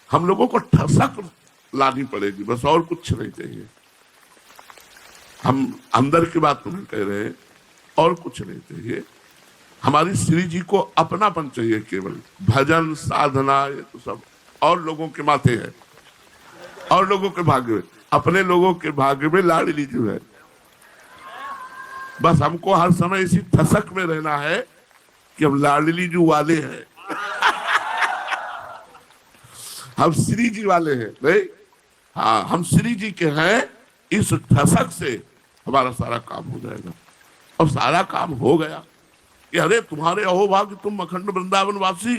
हम लोगों को ठसक लानी पड़ेगी, बस और कुछ नहीं चाहिए। हम अंदर की बात नहीं कह रहे हैं, और कुछ नहीं चाहिए। हमारी श्री जी को अपनापन चाहिए केवल। भजन साधना ये तो सब और लोगों के माथे है, और लोगों के भाग्य में। अपने लोगों के भाग्य में लाडली जो है। बस हमको हर समय इसी ठसक में रहना है कि हम लाडली जी वाले हैं हम श्री जी वाले हैं, नहीं? हाँ, हम श्री जी के हैं। इस ठसक से हमारा सारा काम हो जाएगा। और सारा काम हो गया कि अरे तुम्हारे अहोभाग्य, तुम अखंड वृंदावन वासी।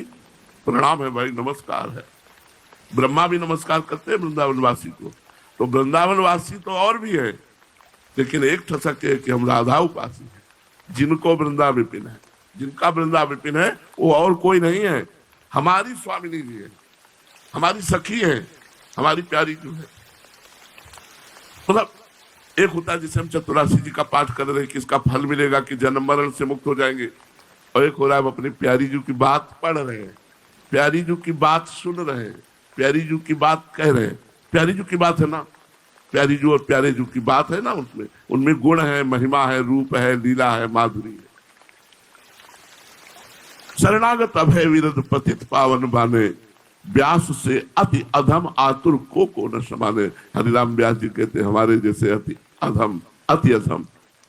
प्रणाम है भाई, नमस्कार है। ब्रह्मा भी नमस्कार करते हैं वृंदावन वासी को। तो वृंदावन वासी तो और भी है, लेकिन एक ठसक है कि हम राधा उपासी हैं, जिनको वृंदा विपिन है। जिनका वृंदा विपिन है वो और कोई नहीं है, हमारी स्वामिनी जी है, हमारी सखी है, हमारी प्यारी जो है। मतलब एक होता है जिसे हम चतुरासी जी का पाठ कर रहे हैं कि इसका फल मिलेगा कि जन्म मरण से मुक्त हो जाएंगे, और एक हो रहा है हम अपनी प्यारी जी की बात पढ़ रहे हैं, प्यारी जी की बात सुन रहे हैं, प्यारी जी की बात कह रहे हैं। प्यारी जी की बात है ना, प्यारी जी और प्यारे जी की बात है ना, उसमें उनमें गुण है, महिमा है, रूप है, लीला है, माधुरी है। शरणागत अभय विरद पतित पावन बाने, व्यास से अति अधम आतुर को न समाने। हरिराम व्यास जी कहते हैं हमारे जैसे अति अधम, अति अधम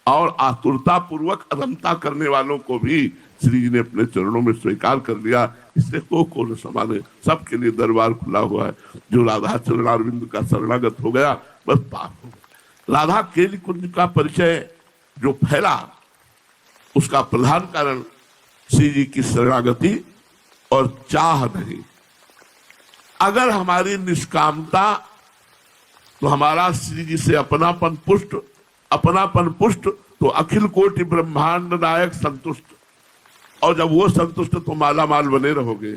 और आतुरता पूर्वक अधमता करने वालों को भी श्री जी ने अपने चरणों में स्वीकार कर लिया। इसलिए को न समाने, सबके लिए दरबार खुला हुआ है। जो राधा चरणारविंद का शरणागत हो गया बस पाप हो गया। राधा केली कुंज का परिचय जो फैला, उसका प्रधान कारण श्री जी की शरणागति और चाह नहीं। अगर हमारी निष्कामता, तो हमारा श्री जी से अपनापन पुष्ट तो अखिल कोटि ब्रह्मांड नायक संतुष्ट। और जब वो संतुष्ट तो माला माल बने रहोगे।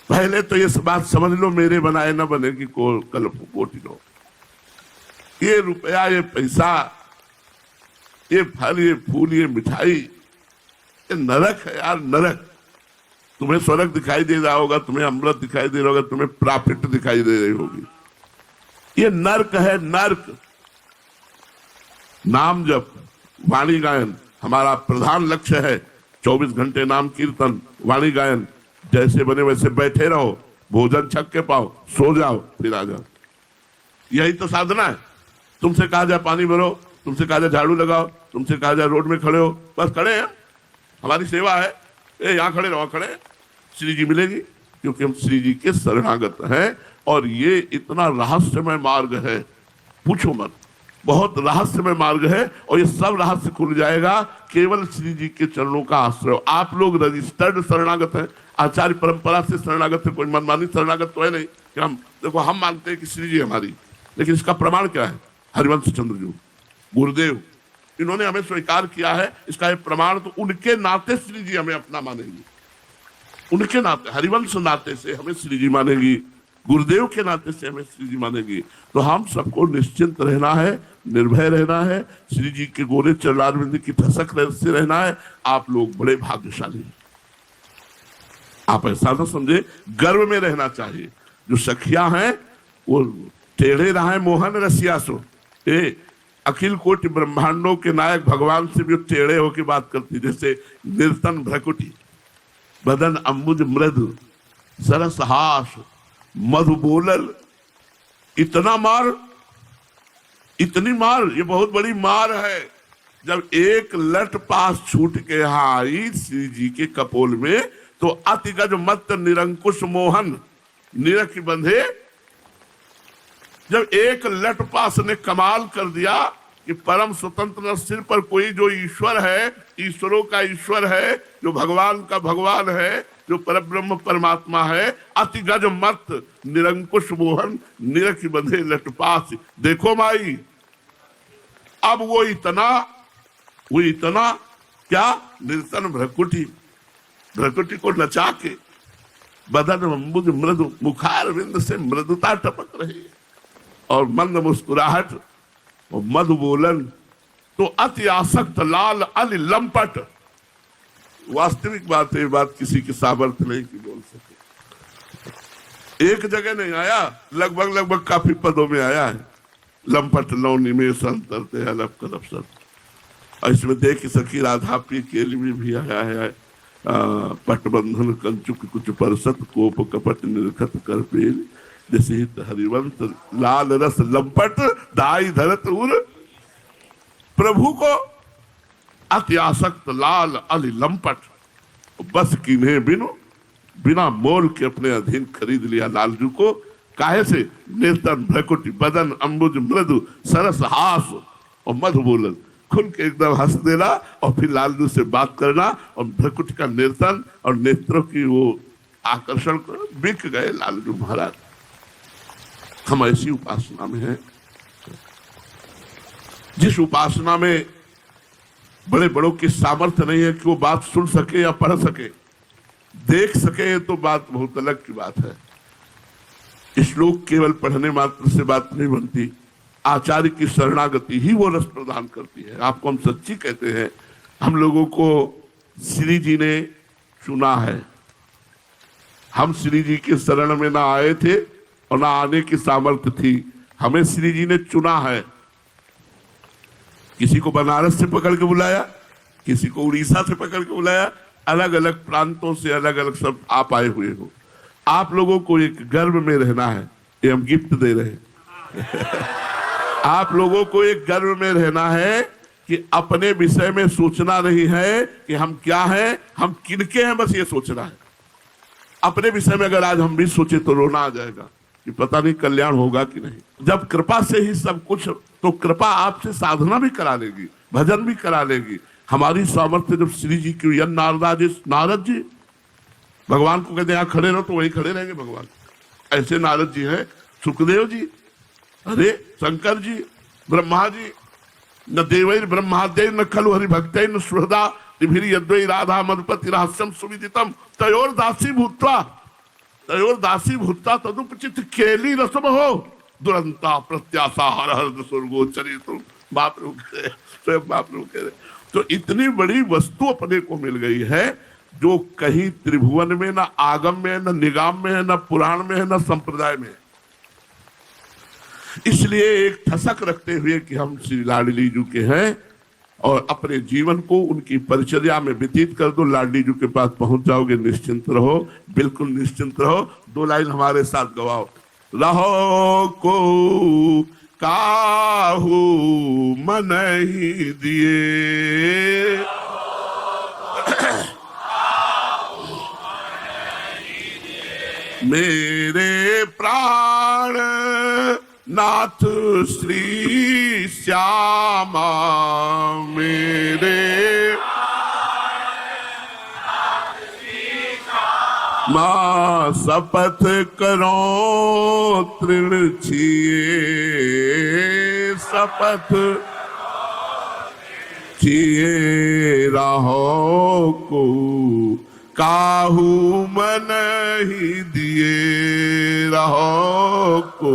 पहले तो ये बात समझ लो, मेरे बनाए न बनेगी कल कोटि लो। ये रुपया, ये पैसा, ये फल, ये फूल, ये मिठाई, ये नरक है यार, नरक। तुम्हें स्वर्ग दिखाई दे रहा होगा, तुम्हें अमृत दिखाई दे रहा होगा, तुम्हें प्रॉफिट दिखाई दे रही होगी। ये नर्क है, नर्क। नाम जप, वाणी गायन हमारा प्रधान लक्ष्य है। 24 घंटे नाम कीर्तन, वाणी गायन। जैसे बने वैसे बैठे रहो, भोजन छक के पाओ, सो जाओ, फिर आ जाओ। यही तो साधना है। तुमसे कहा जाए पानी भरो, तुमसे कहा जाए झाड़ू लगाओ, तुमसे कहा जाए रोड में खड़े हो, बस खड़े हैं, हमारी सेवा है। यहाँ खड़े रहो, खड़े, श्री जी मिलेगी, क्योंकि हम श्री जी के शरणागत हैं। और ये इतना रहस्यमय मार्ग है, पूछो मत, बहुत रहस्यमय मार्ग है। और ये सब रहस्य खुल जाएगा केवल श्री जी के चरणों का आश्रय। आप लोग रजिस्टर्ड शरणागत हैं, आचार्य परंपरा से शरणागत है, कोई मनमानी शरणागत तो है नहीं कि हम देखो हम मानते हैं कि श्री जी हमारी, लेकिन इसका प्रमाण क्या है? हरिवंश चंद्र जी, गुरुदेव, इन्होंने हमें स्वीकार किया है। इसका एक प्रमाण तो उनके नाते श्री जी हमें अपना मानेंगी, उनके नाते, हरिवंश नाते से हमें श्री जी मानेगी, गुरुदेव के नाते से हमें श्री जी मानेगी। तो हम सबको निश्चिंत रहना है, निर्भय रहना है, श्री जी के गोरे चरणारविंद की ठसक से रहना है। आप लोग बड़े भाग्यशाली हैं। आप ऐसा ना समझे, गर्व में रहना चाहिए। जो सखियां हैं वो टेढ़े रहा मोहन रसिया सो, अखिल कोटि ब्रह्मांडों के नायक भगवान से भी टेढ़े होकर बात करती। जैसे निर्तन भ्रकुटी, बदन अम्बुज मृदु, सरस हास, मधु बोलल। इतना मार, इतनी मार, ये बहुत बड़ी मार है। जब एक लट पास छूट के यहाँ आई श्री जी के कपोल में, तो अतिगज मत निरंकुश मोहन निरख बंधे। जब एक लट पास ने कमाल कर दिया कि परम स्वतंत्र सिर पर कोई जो ईश्वर है, ईश्वरों का ईश्वर है, जो भगवान का भगवान है, जो परब्रह्म परमात्मा है, अति गज मत निरंकुश मोहन निरख बंधे लटपास। देखो माई, अब वो इतना क्या, निर्तन भ्रकुटी, भ्रकुटी को नचा के बदन अम्बुज मृदु, मुखारविंद से मृदुता टपक रही है और मंद मुस्कुराहट और मधु बोलन। तो अति आसक्त लाल अल लंपट। वास्तविक बात है, बात किसी की सामर्थ्य नहीं कि बोल सके। एक जगह नहीं आया, लगभग लगभग काफी पदों में आया है। लंपट लौनी में संतरते अलप कलप सर। और इसमें देख सखी राधा पी के लिए भी आया है, पटबंधन कंचुक कुछ परसत कोप कपट निर्खत कर पेल जैसे हित हरिवंत लाल रस लंपट दाई धरत उर। प्रभु को अति आसक्त लाल अली लंपट, बस किन्हे बिनु बिना मोल के अपने अधीन खरीद लिया लालजू को। काहे से? निर्तन भ्रकुटी बदन अंबुज मृदु सरस हास और मधु बोलन, खुल के एकदम हंस देना और फिर लालजू से बात करना, और भ्रकुटी का निर्तन और नेत्रों की वो आकर्षण कर बिक गए लालजू महाराज। हम ऐसी उपासना में हैं, जिस उपासना में बड़े बड़ों की सामर्थ्य नहीं है कि वो बात सुन सके या पढ़ सके, देख सके तो बात बहुत अलग की बात है। श्लोक केवल पढ़ने मात्र से बात नहीं बनती, आचार्य की शरणागति ही वो रस प्रदान करती है। आपको हम सच्ची कहते हैं, हम लोगों को श्री जी ने चुना है। हम श्री जी के शरण में ना आए थे और ना आने की सामर्थ्य थी, हमें श्री जी ने चुना है। किसी को बनारस से पकड़ के बुलाया, किसी को उड़ीसा से पकड़ के बुलाया, अलग अलग प्रांतों से अलग अलग सब आप आए हुए हो। आप लोगों को एक गर्व में रहना है, ये हम गिफ्ट दे रहे हैं। आप लोगों को एक गर्व में रहना है कि अपने विषय में सोचना नहीं है कि हम क्या हैं, हम किनके हैं, बस ये सोचना है। अपने विषय में अगर आज हम भी सोचे तो रोना आ जाएगा कि पता नहीं कल्याण होगा कि नहीं। जब कृपा से ही सब कुछ, तो कृपा आपसे साधना भी करा लेगी, भजन भी करा लेगी। हमारी सामर्थ्य जब श्री जी की, नारद जी भगवान को कहते हैं यहाँ खड़े रहो तो वहीं खड़े रहेंगे भगवान। ऐसे नारद जी हैं, सुखदेव जी, अरे शंकर जी, ब्रह्मा जी, न देवैर ब्रह्माद्यैर न खलु हरि भक्तैर न सुहृदा तिभिर यद्वै राधा मधुपति रहस्यम सुविदितम तयोर दासी भूत्वा तदुपचित केली रसम हो दुरंता प्रत्याशा हर हर स्वर्गो चरितुम। बाप रे, स्वयं बाप रे कह रहे। तो इतनी बड़ी वस्तु अपने को मिल गई है जो कहीं त्रिभुवन में, न आगम में, न निगाम में है, न पुराण में है, न संप्रदाय में। इसलिए एक ठसक रखते हुए कि हम श्री लाडली जी के हैं और अपने जीवन को उनकी परिचर्या में व्यतीत कर दो, लाडली जी के पास पहुंच जाओगे, निश्चिंत रहो, बिल्कुल निश्चिंत रहो। 2 लाइन हमारे साथ गवाओ। रहो को काहू मन ही दिए, मेरे प्राण नाथ श्री श्यामा, मेरे मां शपथ करो तृण छिए, शपथ छिए रहो को काहू मन ही दिए, रहो को